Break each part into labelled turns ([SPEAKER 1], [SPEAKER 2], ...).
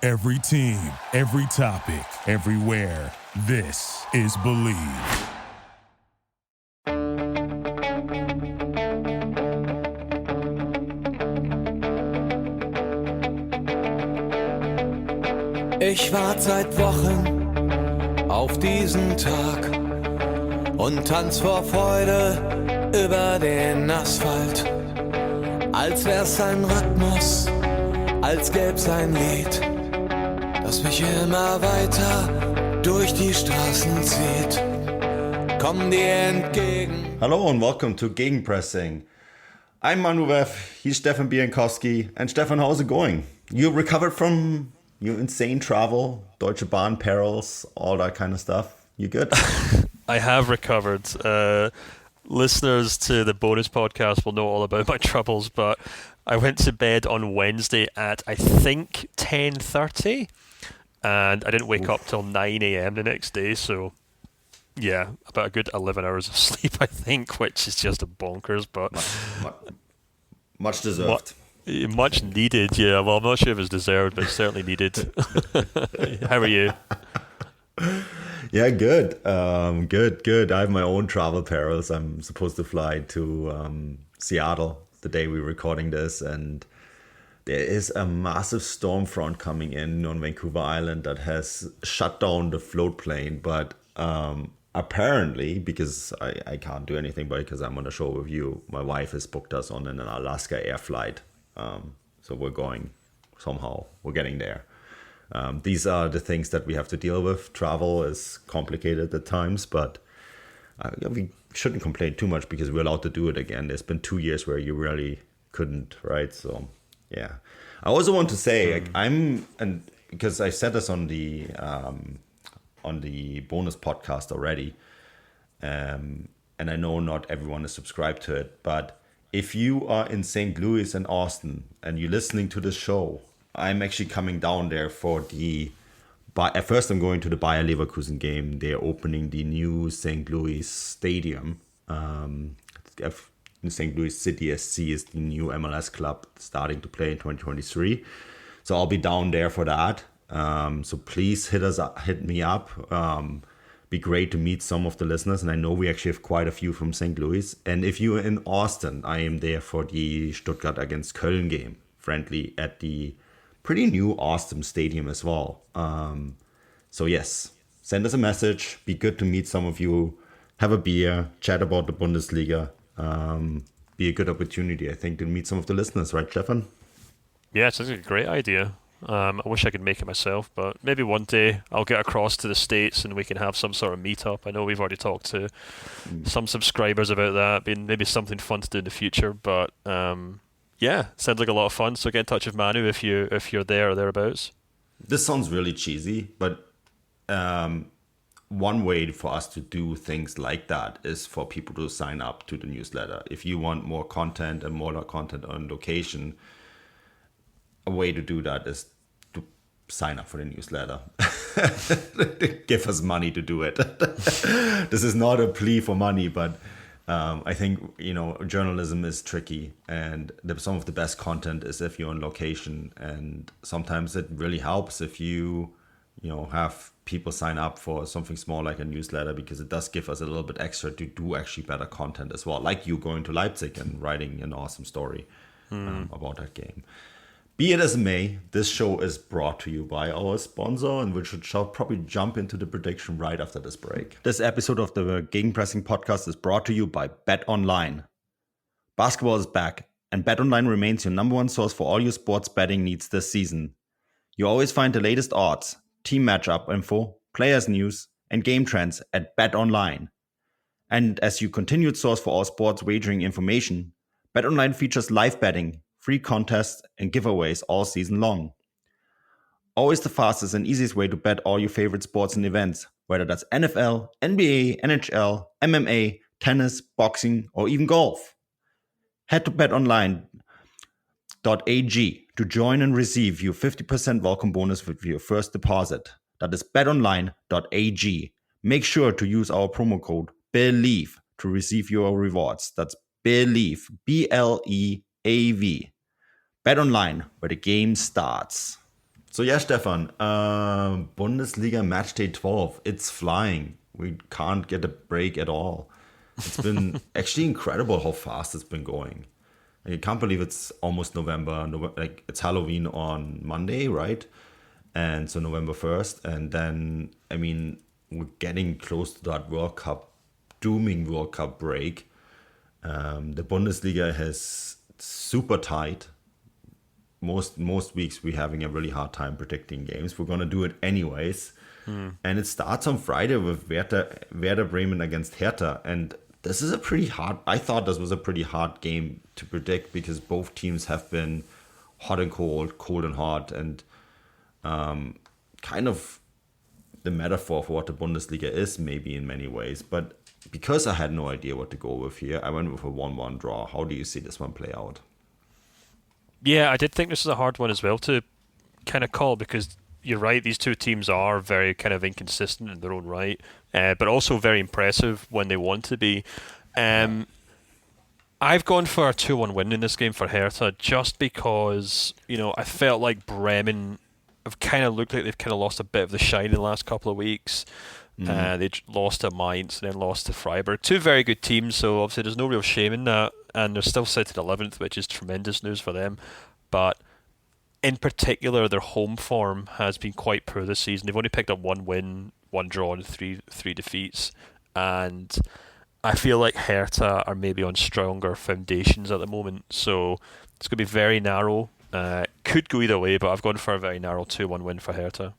[SPEAKER 1] Every team, every topic, everywhere. This is Believe.
[SPEAKER 2] Ich warte seit Wochen auf diesen Tag und tanz vor Freude über den Asphalt. Als wär's ein Rhythmus, als gäb's ein Lied, das mich immer weiter durch die Straßen zieht. Komm dir entgegen.
[SPEAKER 3] Hello and welcome to Gegenpressing. I'm Manuel, he's Stefan Bienkowski. And Stefan, how's it going? You recovered from your insane travel, Deutsche Bahn perils, all that kind of stuff? You good?
[SPEAKER 4] I have recovered. Listeners to the bonus podcast will know all about my troubles, but I went to bed on Wednesday at, I think, 10:30, and I didn't wake up till 9 a.m. the next day, so yeah, about a good 11 hours of sleep, I think, which is just bonkers, but
[SPEAKER 3] much deserved.
[SPEAKER 4] Much needed, yeah. Well, I'm not sure if it's deserved, but it's certainly needed. How are you?
[SPEAKER 3] Yeah, good. Good. I have my own travel perils. I'm supposed to fly to Seattle the day we're recording this, and there is a massive storm front coming in on Vancouver Island that has shut down the float plane. But apparently, because I can't do anything about it because I'm on a show with you, my wife has booked us on an Alaska air flight. So we're going somehow. We're getting there. These are the things that we have to deal with. Travel is complicated at times, but we shouldn't complain too much because we're allowed to do it again. There's been 2 years where you really couldn't, right? So, yeah. I also want to say, because I said this on the bonus podcast already, and I know not everyone is subscribed to it, but if you are in St. Louis and Austin and you're listening to the show, I'm actually coming down there at first I'm going to the Bayer Leverkusen game. They're opening the new St. Louis stadium. St. Louis City SC is the new MLS club starting to play in 2023. So I'll be down there for that. So please hit me up. Be great to meet some of the listeners. And I know we actually have quite a few from St. Louis. And if you're in Austin, I am there for the Stuttgart against Köln game, friendly at the pretty new Austin Stadium as well. So yes, send us a message. Be good to meet some of you. Have a beer, chat about the Bundesliga. Be a good opportunity, I think, to meet some of the listeners, right, Stefan?
[SPEAKER 4] Yeah, it sounds like a great idea. I wish I could make it myself, but maybe one day I'll get across to the States and we can have some sort of meetup. I know we've already talked to some subscribers about that, being maybe something fun to do in the future, but yeah, sounds like a lot of fun. So get in touch with Manu if you're there or thereabouts.
[SPEAKER 3] This sounds really cheesy, but one way for us to do things like that is for people to sign up to the newsletter. If you want more content and more content on location, a way to do that is to sign up for the newsletter. Give us money to do it. This is not a plea for money, but I think, journalism is tricky, and some of the best content is if you're on location, and sometimes it really helps if you have people sign up for something small like a newsletter, because it does give us a little bit extra to do actually better content as well, like you going to Leipzig and writing an awesome story about that game. Be it as it may, this show is brought to you by our sponsor, and we shall probably jump into the prediction right after this break. This episode of the Gegenpressing podcast is brought to you by BetOnline. Basketball is back, and BetOnline remains your number one source for all your sports betting needs this season. You always find the latest odds, team matchup info, players news, and game trends at BetOnline. And as your continued source for all sports wagering information, BetOnline features live betting, free contests, and giveaways all season long. Always the fastest and easiest way to bet all your favorite sports and events, whether that's NFL, NBA, NHL, MMA, tennis, boxing, or even golf. Head to betonline.ag to join and receive your 50% welcome bonus with your first deposit. That is betonline.ag. Make sure to use our promo code BELIEVE to receive your rewards. That's BELIEVE, BLEAV. BetOnline, where the game starts. So yeah, Stefan, Bundesliga Matchday 12. It's flying. We can't get a break at all. It's been actually incredible how fast it's been going. I can't believe it's almost November. Like it's Halloween on Monday, right? And so November 1st. And then, I mean, we're getting close to that dooming World Cup break. The Bundesliga has super tight. Most weeks we're having a really hard time predicting games. We're going to do it anyways. And it starts on Friday with Werder Bremen against Hertha. And this is I thought this was a pretty hard game to predict because both teams have been hot and cold and hot. And kind of the metaphor for what the Bundesliga is maybe in many ways. But because I had no idea what to go with here, I went with a 1-1 draw. How do you see this one play out?
[SPEAKER 4] Yeah, I did think this is a hard one as well to kind of call because you're right, these two teams are very kind of inconsistent in their own right, but also very impressive when they want to be. I've gone for a 2-1 win in this game for Hertha just because, I felt like Bremen have kind of looked like they've kind of lost a bit of the shine in the last couple of weeks. They lost to Mainz and then lost to Freiburg. Two very good teams, so obviously there's no real shame in that. And they're still sitting 11th, which is tremendous news for them. But in particular, their home form has been quite poor this season. They've only picked up 1 win, 1 draw, and three defeats. And I feel like Hertha are maybe on stronger foundations at the moment. So it's going to be very narrow. Could go either way, but I've gone for a very narrow 2-1 win for Hertha.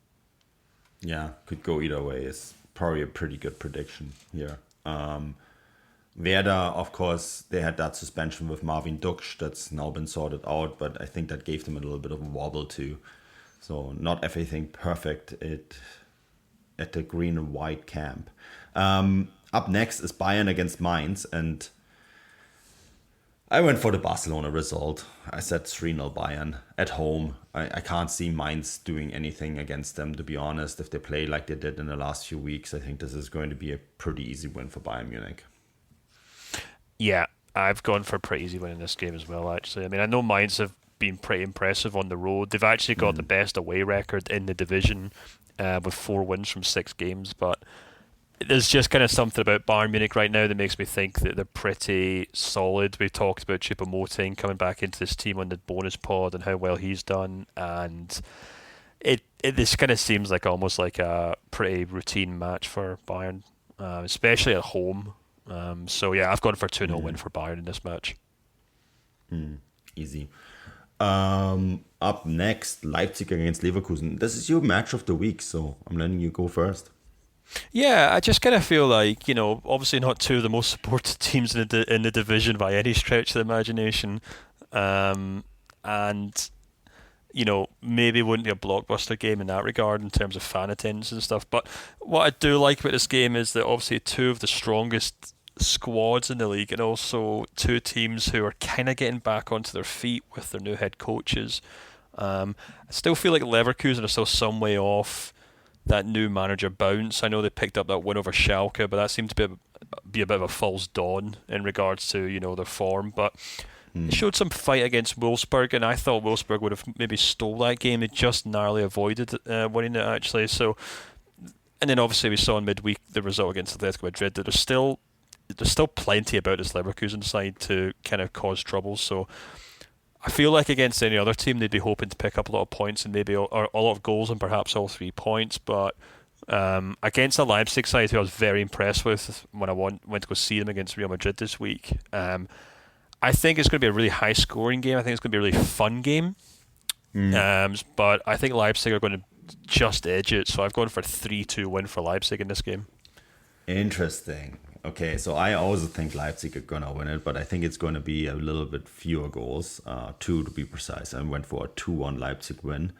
[SPEAKER 3] Yeah, could go either way. It's probably a pretty good prediction here. Werder, of course, they had that suspension with Marvin Duksch that's now been sorted out, but I think that gave them a little bit of a wobble too. So not everything perfect at the green and white camp. Up next is Bayern against Mainz, and I went for the Barcelona result. I said 3-0 Bayern at home. I can't see Mainz doing anything against them, to be honest. If they play like they did in the last few weeks, I think this is going to be a pretty easy win for Bayern Munich.
[SPEAKER 4] Yeah, I've gone for a pretty easy win in this game as well, actually. I mean, I know Mainz have been pretty impressive on the road. They've actually got the best away record in the division with 4 wins from 6 games, but there's just kind of something about Bayern Munich right now that makes me think that they're pretty solid. We talked about Choupo-Moting coming back into this team on the bonus pod and how well he's done, and this kind of seems like almost like a pretty routine match for Bayern, especially at home. So yeah, I've gone for a 2-0 win for Bayern in this match.
[SPEAKER 3] Easy. Up next, Leipzig against Leverkusen. This is your match of the week, so I'm letting you go first.
[SPEAKER 4] Yeah, I just kind of feel like, obviously not two of the most supported teams in the division by any stretch of the imagination. And, maybe it wouldn't be a blockbuster game in that regard in terms of fan attendance and stuff. But what I do like about this game is that obviously two of the strongest squads in the league and also two teams who are kind of getting back onto their feet with their new head coaches. I still feel like Leverkusen are still some way off that new manager bounce. I know they picked up that win over Schalke, but that seemed to be a bit of a false dawn in regards to their form. But they showed some fight against Wolfsburg, and I thought Wolfsburg would have maybe stole that game. They just narrowly avoided winning it, actually. So, and then obviously we saw in midweek the result against Atletico Madrid. That there's still plenty about this Leverkusen side to kind of cause trouble. So I feel like against any other team, they'd be hoping to pick up a lot of points and maybe a lot of goals and perhaps all 3 points. But against the Leipzig side, who I was very impressed with when I went to go see them against Real Madrid this week, I think it's going to be a really high-scoring game. I think it's going to be a really fun game. But I think Leipzig are going to just edge it. So I've gone for a 3-2 win for Leipzig in this game.
[SPEAKER 3] Interesting. Okay, so I also think Leipzig are going to win it, but I think it's going to be a little bit fewer goals, 2 to be precise. I went for a 2-1 Leipzig win.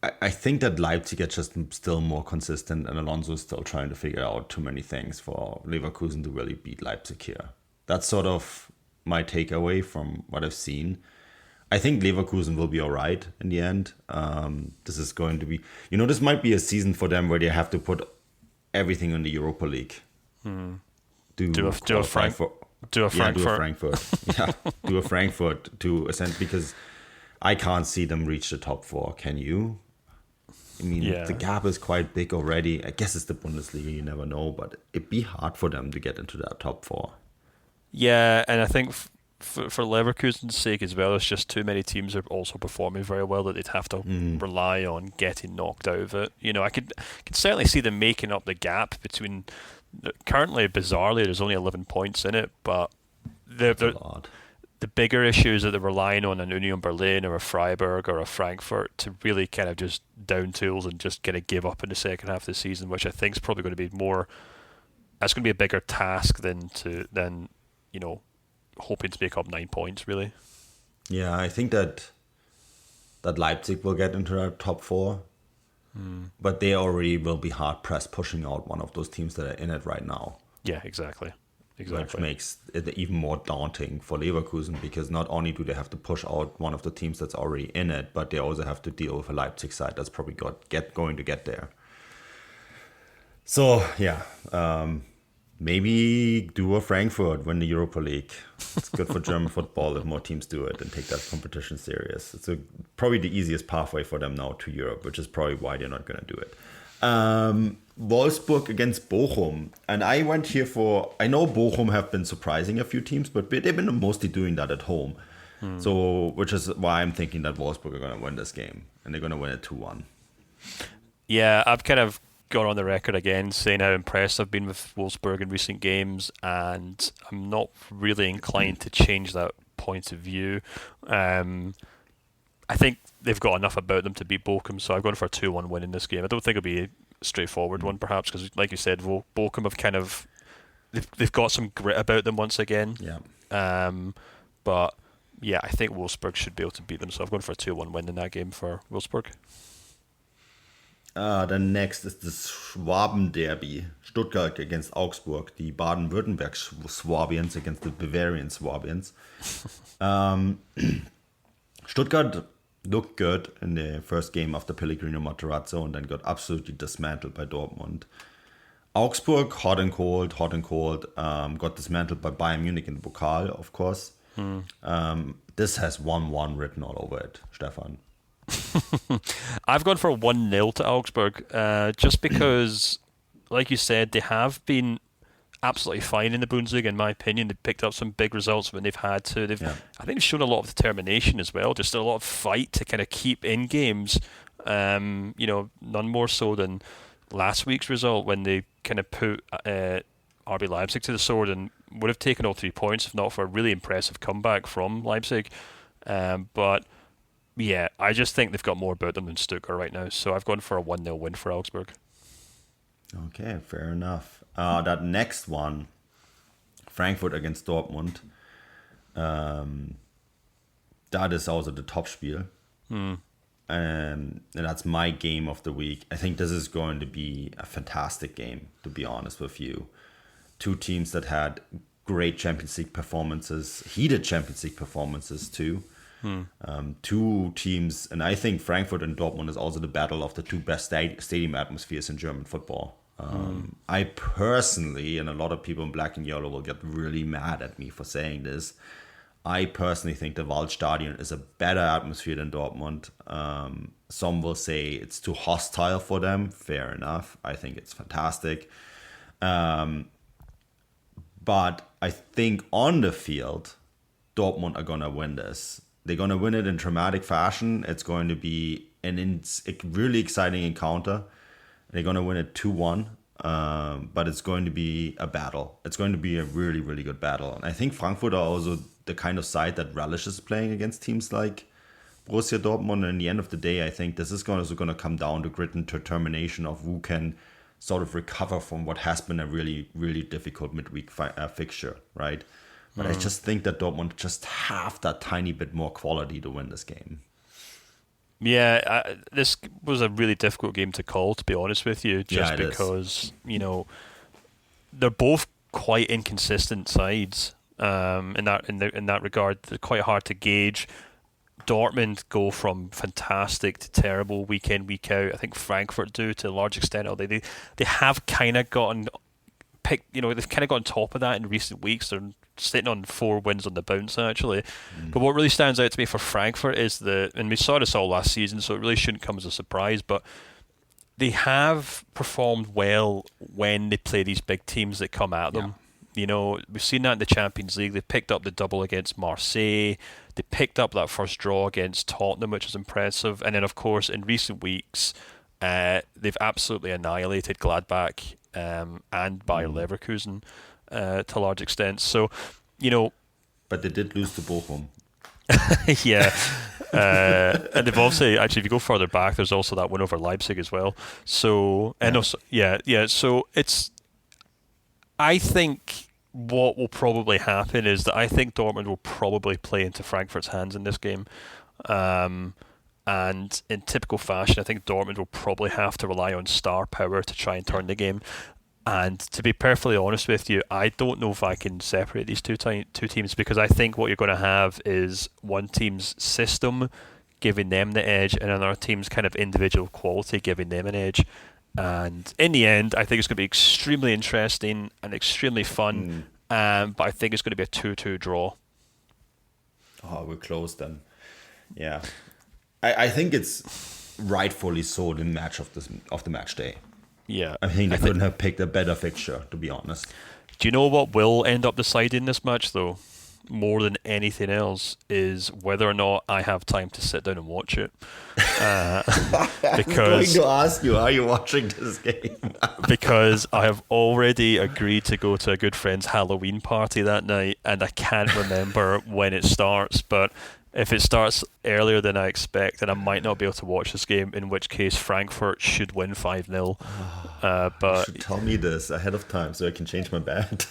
[SPEAKER 3] I think that Leipzig are just still more consistent, and Alonso is still trying to figure out too many things for Leverkusen to really beat Leipzig here. That's sort of my takeaway from what I've seen. I think Leverkusen will be all right in the end. This is going to be, this might be a season for them where they have to put everything in the Europa League.
[SPEAKER 4] Do a Do a Frankfurt.
[SPEAKER 3] Yeah, do a Frankfurt. Yeah, do a Frankfurt to ascend, because I can't see them reach the top 4. Can you? I mean, the gap is quite big already. I guess it's the Bundesliga, you never know, but it'd be hard for them to get into that top 4.
[SPEAKER 4] Yeah, and I think for Leverkusen's sake as well, it's just too many teams are also performing very well that they'd have to rely on getting knocked out of it. I could certainly see them making up the gap between. Currently, bizarrely, there's only 11 points in it, but the bigger issue is that they're relying on an Union Berlin or a Freiburg or a Frankfurt to really kind of just down tools and just kind of give up in the second half of the season, which I think is probably going to be more. That's going to be a bigger task than hoping to make up 9 points, really.
[SPEAKER 3] Yeah, I think that Leipzig will get into that top 4. But they already will be hard pressed pushing out one of those teams that are in it right now.
[SPEAKER 4] Yeah, exactly.
[SPEAKER 3] Which makes it even more daunting for Leverkusen, because not only do they have to push out one of the teams that's already in it, but they also have to deal with a Leipzig side that's probably going to get there. So yeah, maybe do a Frankfurt, win the Europa League. It's good for German football if more teams do it and take that competition serious. It's probably the easiest pathway for them now to Europe, which is probably why they're not going to do it. Wolfsburg against Bochum. And I went here I know Bochum have been surprising a few teams, but they've been mostly doing that at home. So, which is why I'm thinking that Wolfsburg are going to win this game. And they're going to win it 2-1.
[SPEAKER 4] Yeah, I've kind of gone on the record again saying how impressed I've been with Wolfsburg in recent games, and I'm not really inclined to change that point of view. I think they've got enough about them to beat Bochum, so I've gone for a 2-1 win in this game. I don't think it'll be a straightforward one, perhaps, because, like you said, Bochum have kind of they've got some grit about them once again.
[SPEAKER 3] Yeah.
[SPEAKER 4] But yeah, I think Wolfsburg should be able to beat them, so I've gone for a 2-1 win in that game for Wolfsburg.
[SPEAKER 3] Then next is the Schwaben Derby. Stuttgart against Augsburg. The Baden-Württemberg Swabians against the Bavarian Swabians. Stuttgart looked good in the first game after Pellegrino Matarazzo and then got absolutely dismantled by Dortmund. Augsburg, hot and cold, got dismantled by Bayern Munich in the Pokal, of course. This has 1-1 written all over it, Stefan.
[SPEAKER 4] I've gone for 1-0 to Augsburg, just because, like you said, they have been absolutely fine in the Bundesliga, in my opinion. They've picked up some big results when they've had to. I think they've shown a lot of determination as well, just a lot of fight to kind of keep in games. None more so than last week's result when they kind of put RB Leipzig to the sword and would have taken all 3 points if not for a really impressive comeback from Leipzig. But yeah, I just think they've got more about them than Stuttgart right now. So I've gone for a 1-0 win for Augsburg.
[SPEAKER 3] Okay, fair enough. That next one, Frankfurt against Dortmund, that is also the Topspiel. And that's my game of the week. I think this is going to be a fantastic game, to be honest with you. Two teams that had great Champions League performances, heated Champions League performances too. Two teams, and I think Frankfurt and Dortmund is also the battle of the two best stadium atmospheres in German football. I personally, and a lot of people in black and yellow will get really mad at me for saying this, I personally think the Waldstadion is a better atmosphere than Dortmund. Some will say it's too hostile for them. Fair enough. I think it's fantastic. But I think on the field, Dortmund are going to win this. They're going to win it in dramatic fashion. It's going to be a really exciting encounter. They're going to win it 2-1. But it's going to be a battle. It's going to be a really, really good battle. And I think Frankfurt are also the kind of side that relishes playing against teams like Borussia Dortmund. And in the end of the day, I think this is also going to come down to grit and determination of who can sort of recover from what has been a really, really difficult midweek fixture, right? But I just think that Dortmund just have that tiny bit more quality to win this game.
[SPEAKER 4] Yeah, this was a really difficult game to call, to be honest with you, just because, they're both quite inconsistent sides in that regard. They're quite hard to gauge. Dortmund go from fantastic to terrible week in, week out. I think Frankfurt do to a large extent. They have kind of gotten picked, they've kind of got on top of that in recent weeks. They're sitting on 4 wins on the bounce, actually. But what really stands out to me for Frankfurt is and we saw this all last season, so it really shouldn't come as a surprise, but they have performed well when they play these big teams that come at them. You know, we've seen that in the Champions League. They picked up the double against Marseille. They picked up that first draw against Tottenham, which is impressive. And then, of course, in recent weeks, they've absolutely annihilated Gladbach and Bayer Leverkusen to a large extent. So, you know...
[SPEAKER 3] But they did lose to Bochum.
[SPEAKER 4] Yeah. And they've also, actually, if you go further back, there's also that win over Leipzig as well. So, and also, so it's... I think what will probably happen is that I think Dortmund will probably play into Frankfurt's hands in this game. And in typical fashion, I think Dortmund will probably have to rely on star power to try and turn the game. And to be perfectly honest with you, I don't know if I can separate these two teams, because I think what you're going to have is one team's system giving them the edge and another team's kind of individual quality giving them an edge. And in the end, I think it's going to be extremely interesting and extremely fun. But I think it's going to be a 2-2 draw.
[SPEAKER 3] Oh, we're close then. Yeah. I think it's rightfully so the match of the match day.
[SPEAKER 4] Yeah.
[SPEAKER 3] I think they couldn't have picked a better fixture, to be honest.
[SPEAKER 4] Do you know what will end up deciding this match, though? More than anything else, is whether or not I have time to sit down and watch it. Because I was
[SPEAKER 3] going to ask you, are you watching this game?
[SPEAKER 4] Because I have already agreed to go to a good friend's Halloween party that night, and I can't remember when it starts, but if it starts earlier than I expect, then I might not be able to watch this game, in which case Frankfurt should win 5-0. But
[SPEAKER 3] you should tell me this ahead of time so I can change my bet.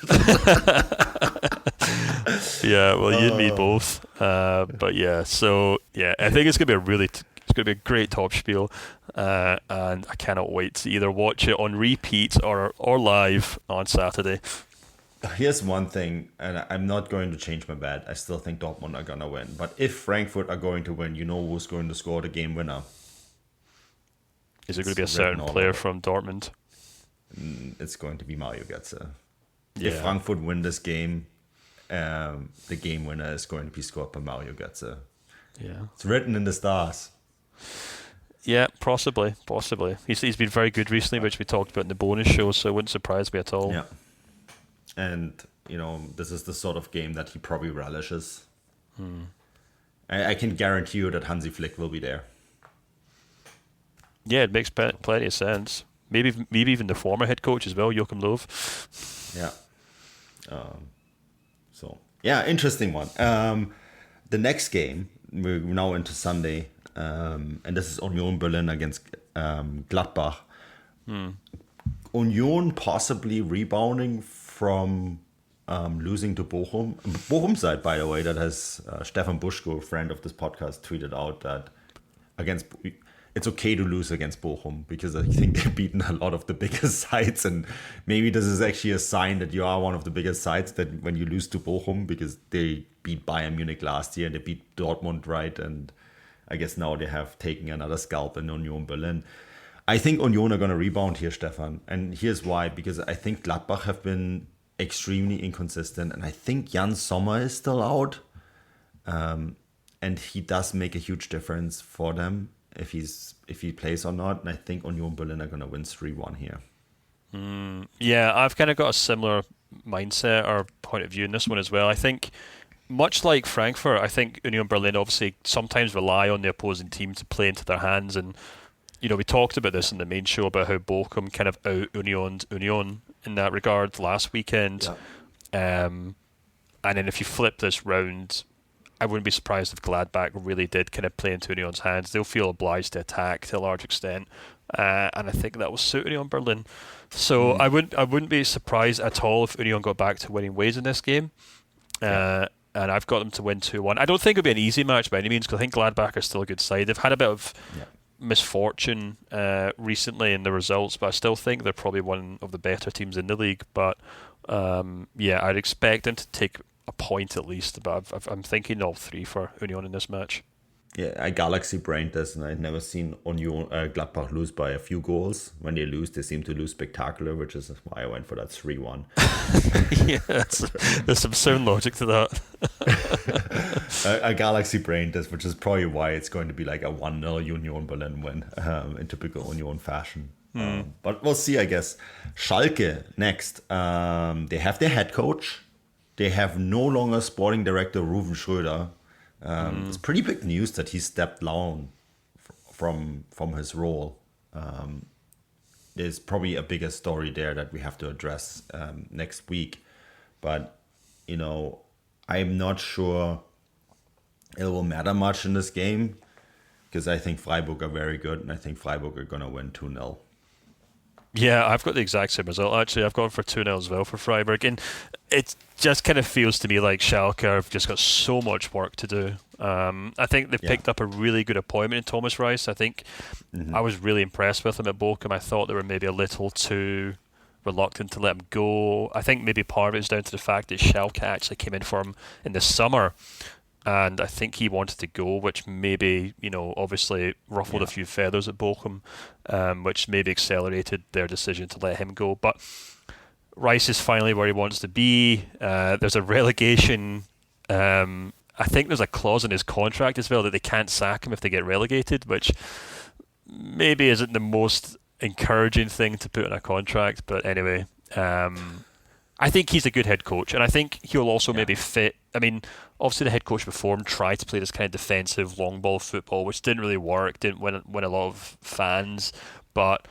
[SPEAKER 4] Yeah, well, you and me both. But yeah, so yeah, I think it's gonna be it's gonna be a great top spiel, and I cannot wait to either watch it on repeat or live on Saturday.
[SPEAKER 3] Here's one thing, and I'm not going to change my bet. I still think Dortmund are gonna win. But if Frankfurt are going to win, you know who's going to score the game winner?
[SPEAKER 4] Is it going to be a certain player from Dortmund?
[SPEAKER 3] It's going to be Mario Götze.
[SPEAKER 4] Yeah.
[SPEAKER 3] If Frankfurt win this game, the game winner is going to be scored by Mario Götze.
[SPEAKER 4] Yeah,
[SPEAKER 3] it's written in the stars.
[SPEAKER 4] Yeah, possibly. He's been very good recently, which we talked about in the bonus show, so it wouldn't surprise me at all.
[SPEAKER 3] Yeah, and you know, this is the sort of game that he probably relishes. I can guarantee you that Hansi Flick will be there.
[SPEAKER 4] Yeah, it makes plenty of sense. Maybe even the former head coach as well, Joachim Löw.
[SPEAKER 3] Yeah. So yeah, interesting one. The next game, we're now into Sunday, and this is Union Berlin against Gladbach. Union possibly rebounding from losing to Bochum. Bochum side, by the way, that has Stefan Buschko, a friend of this podcast, tweeted out that it's okay to lose against Bochum, because I think they've beaten a lot of the biggest sides, and maybe this is actually a sign that you are one of the biggest sides, that when you lose to Bochum, because they beat Bayern Munich last year, they beat Dortmund, right? And I guess now they have taken another scalp in Union Berlin. I think Union are going to rebound here, Stefan, and here's why: because I think Gladbach have been extremely inconsistent, and I think Jan Sommer is still out, and he does make a huge difference for them if he plays or not. And I think Union Berlin are going to win 3-1 here.
[SPEAKER 4] Yeah, I've kind of got a similar mindset or point of view in this one as well. I think, much like Frankfurt, I think Union Berlin obviously sometimes rely on the opposing team to play into their hands. And, you know, we talked about this in the main show about how Bochum kind of out-Unioned Union in that regard last weekend. Yeah. And then if you flip this round, I wouldn't be surprised if Gladbach really did kind of play into Union's hands. They'll feel obliged to attack to a large extent, and I think that will suit Union Berlin. So I wouldn't be surprised at all if Union got back to winning ways in this game. And I've got them to win 2-1. I don't think it'll be an easy match by any means, because I think Gladbach are still a good side. They've had a bit of misfortune recently in the results, but I still think they're probably one of the better teams in the league. But I'd expect them to take a point at least, but I'm thinking all 3 for Union in this match.
[SPEAKER 3] Yeah, I galaxy brained this, and I'd never seen Union Gladbach lose by a few goals. When they lose, they seem to lose spectacular, which is why I went for that 3-1.
[SPEAKER 4] Yeah, there's some sound logic to that.
[SPEAKER 3] I galaxy brained this, which is probably why it's going to be like a 1-0 Union Berlin win in typical Union fashion. But we'll see, I guess. Schalke next. They have their head coach. They have no longer sporting director Ruven Schröder. It's pretty big news that he stepped down from his role. There's probably a bigger story there that we have to address next week. But, I'm not sure it will matter much in this game because I think Freiburg are very good and I think Freiburg are going to win 2-0.
[SPEAKER 4] Yeah, I've got the exact same result, actually. I've gone for 2-0 as well for Freiburg. And it just kind of feels to me like Schalke have just got so much work to do. I think they've picked up a really good appointment in Thomas Reis. I think I was really impressed with him at Bochum. I thought they were maybe a little too reluctant to let him go. I think maybe part of it is down to the fact that Schalke actually came in for him in the summer. And I think he wanted to go, which maybe, obviously ruffled a few feathers at Bochum, which maybe accelerated their decision to let him go. But Rice is finally where he wants to be. There's a relegation. I think there's a clause in his contract as well that they can't sack him if they get relegated, which maybe isn't the most encouraging thing to put in a contract. But anyway, I think he's a good head coach, and I think he'll also maybe fit. I mean, obviously the head coach before him tried to play this kind of defensive long ball football, which didn't really work, didn't win a lot of fans. But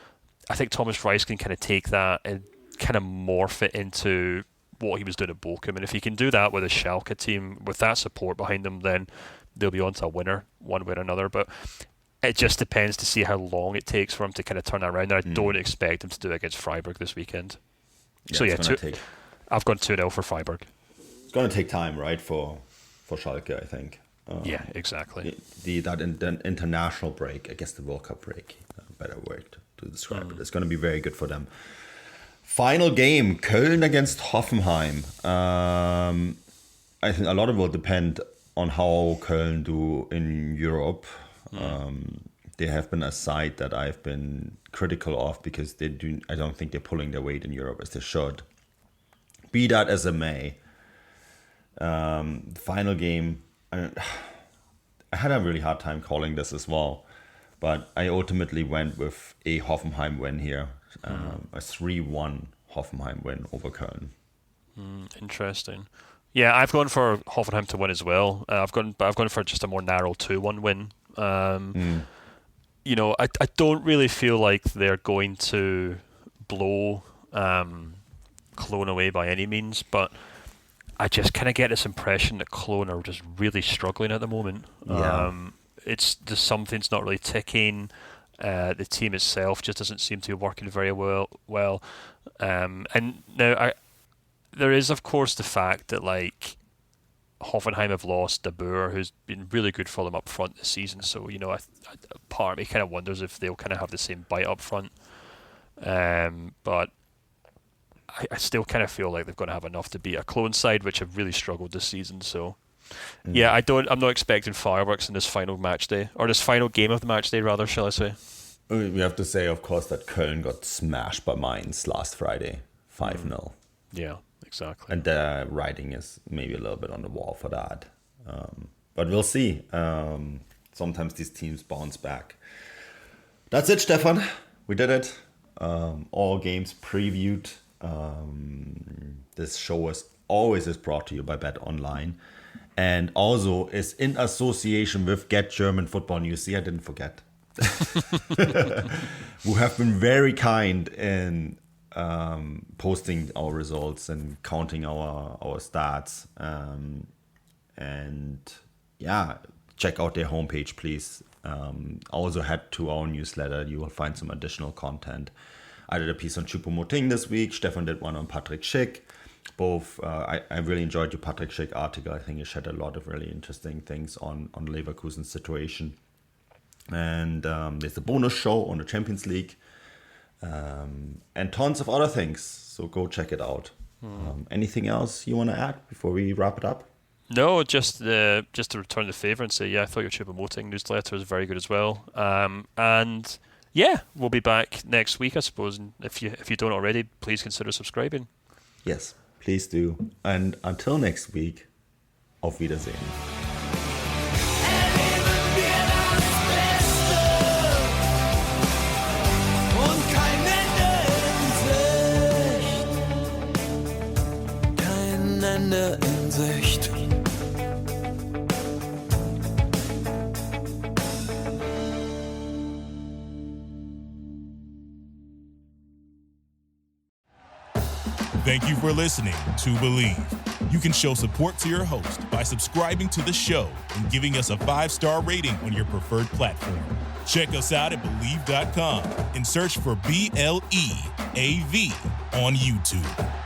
[SPEAKER 4] I think Thomas Reis can kind of take that and kind of morph it into what he was doing at Bochum. And if he can do that with a Schalke team, with that support behind them, then they'll be on to a winner, one way or another. But it just depends to see how long it takes for him to kind of turn that around. And I don't expect him to do it against Freiburg this weekend.
[SPEAKER 3] Yeah,
[SPEAKER 4] I've gone 2-0 for Freiburg.
[SPEAKER 3] It's going to take time, right, for Schalke, I think.
[SPEAKER 4] Yeah, exactly.
[SPEAKER 3] That international break, I guess the World Cup break, better word to describe it. It's going to be very good for them. Final game, Köln against Hoffenheim. I think a lot of it will depend on how Köln do in Europe. They have been a side that I've been critical of because I don't think they're pulling their weight in Europe as they should. Be that as it may, final game, I had a really hard time calling this as well, but I ultimately went with a Hoffenheim win here, a 3-1 Hoffenheim win over Köln.
[SPEAKER 4] Interesting. Yeah, I've gone for Hoffenheim to win as well. I've gone for just a more narrow 2-1 win. I don't really feel like they're going to blow Cologne away by any means, but I just kind of get this impression that Cologne are just really struggling at the moment.
[SPEAKER 3] Yeah.
[SPEAKER 4] It's just something's not really ticking. The team itself just doesn't seem to be working very well. And now there is, of course, the fact that Hoffenheim have lost De Boer, who's been really good for them up front this season. So part of me kind of wonders if they'll kind of have the same bite up front. But I still kind of feel like they're going to have enough to beat a Cologne side, which have really struggled this season. So, yeah, I'm not expecting fireworks in this final match day, or this final game of the match day, rather, shall I say.
[SPEAKER 3] We have to say, of course, that Köln got smashed by Mainz last Friday, 5-0.
[SPEAKER 4] Yeah, exactly.
[SPEAKER 3] And the writing is maybe a little bit on the wall for that. But we'll see. Sometimes these teams bounce back. That's it, Stefan. We did it. All games previewed. This show is always brought to you by Bet Online, and also is in association with Get German Football News. See, I didn't forget. Who have been very kind in posting our results and counting our stats. And yeah, check out their homepage, please. Also head to our newsletter. You will find some additional content. I did a piece on Choupo-Moting this week. Stefan did one on Patrick Schick. Both, I really enjoyed your Patrick Schick article. I think it shed a lot of really interesting things on Leverkusen's situation. And there's a bonus show on the Champions League. And tons of other things. So go check it out. Anything else you want to add before we wrap it up?
[SPEAKER 4] No, just to return the favour and say, yeah, I thought your Chupomoting newsletter was very good as well. And yeah, we'll be back next week, I suppose. And if you don't already, please consider subscribing.
[SPEAKER 3] Yes, please do. And until next week, auf Wiedersehen.
[SPEAKER 2] Ende in Sicht.
[SPEAKER 1] Thank you for listening to Believe. You can show support to your host by subscribing to the show and giving us a 5-star rating on your preferred platform. Check us out at Believe.com and search for BLEAV on YouTube.